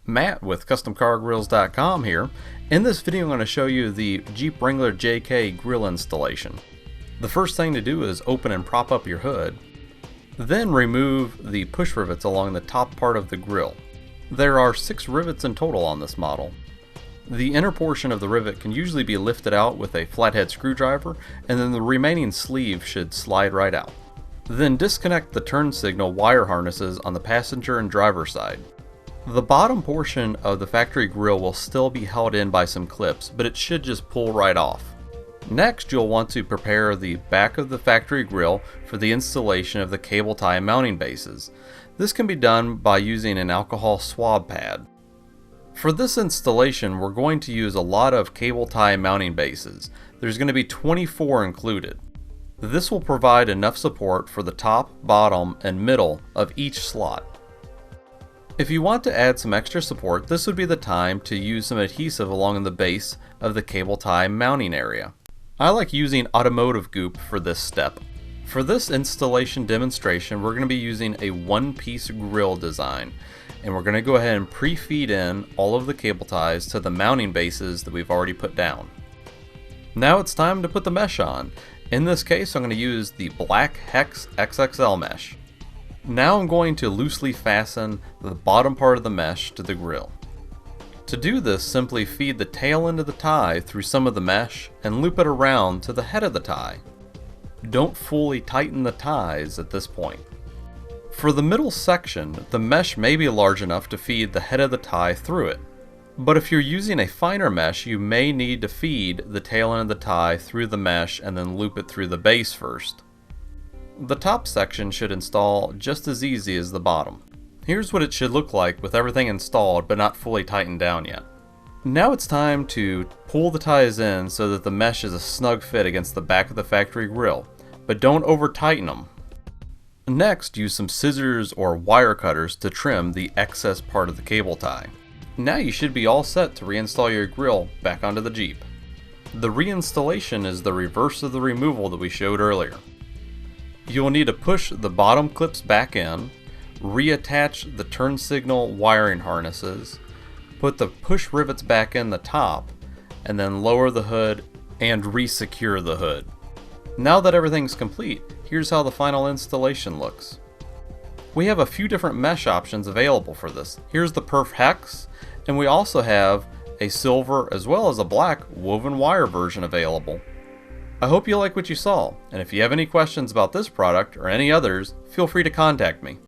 Matt with customcargrills.com here. In this video I'm going to show you the Jeep Wrangler JK grill installation. The first thing to do is open and prop up your hood. Then remove the push rivets along the top part of the grill. There are 6 rivets in total on this model. The inner portion of the rivet can usually be lifted out with a flathead screwdriver, and then the remaining sleeve should slide right out. Then disconnect the turn signal wire harnesses on the passenger and driver side. The bottom portion of the factory grill will still be held in by some clips, but it should just pull right off. Next, you'll want to prepare the back of the factory grill for the installation of the cable tie mounting bases. This can be done by using an alcohol swab pad. For this installation, we're going to use a lot of cable tie mounting bases. There's going to be 24 included. This will provide enough support for the top, bottom, and middle of each slot. If you want to add some extra support, this would be the time to use some adhesive along the base of the cable tie mounting area. I like using automotive goop for this step. For this installation demonstration, we're going to be using a one-piece grill design, and we're going to go ahead and pre-feed in all of the cable ties to the mounting bases that we've already put down. Now it's time to put the mesh on. In this case, I'm going to use the black Hex XXL mesh. Now I'm going to loosely fasten the bottom part of the mesh to the grill. To do this, simply feed the tail end of the tie through some of the mesh and loop it around to the head of the tie. Don't fully tighten the ties at this point. For the middle section, the mesh may be large enough to feed the head of the tie through it. But if you're using a finer mesh, you may need to feed the tail end of the tie through the mesh and then loop it through the base first. The top section should install just as easy as the bottom. Here's what it should look like with everything installed but not fully tightened down yet. Now it's time to pull the ties in so that the mesh is a snug fit against the back of the factory grill, but don't over tighten them. Next, use some scissors or wire cutters to trim the excess part of the cable tie. Now you should be all set to reinstall your grill back onto the Jeep. The reinstallation is the reverse of the removal that we showed earlier. You will need to push the bottom clips back in, reattach the turn signal wiring harnesses, put the push rivets back in the top, and then lower the hood and re-secure the hood. Now that everything's complete, here's how the final installation looks. We have a few different mesh options available for this. Here's the Perf Hex, and we also have a silver as well as a black woven wire version available. I hope you like what you saw, and if you have any questions about this product or any others, feel free to contact me.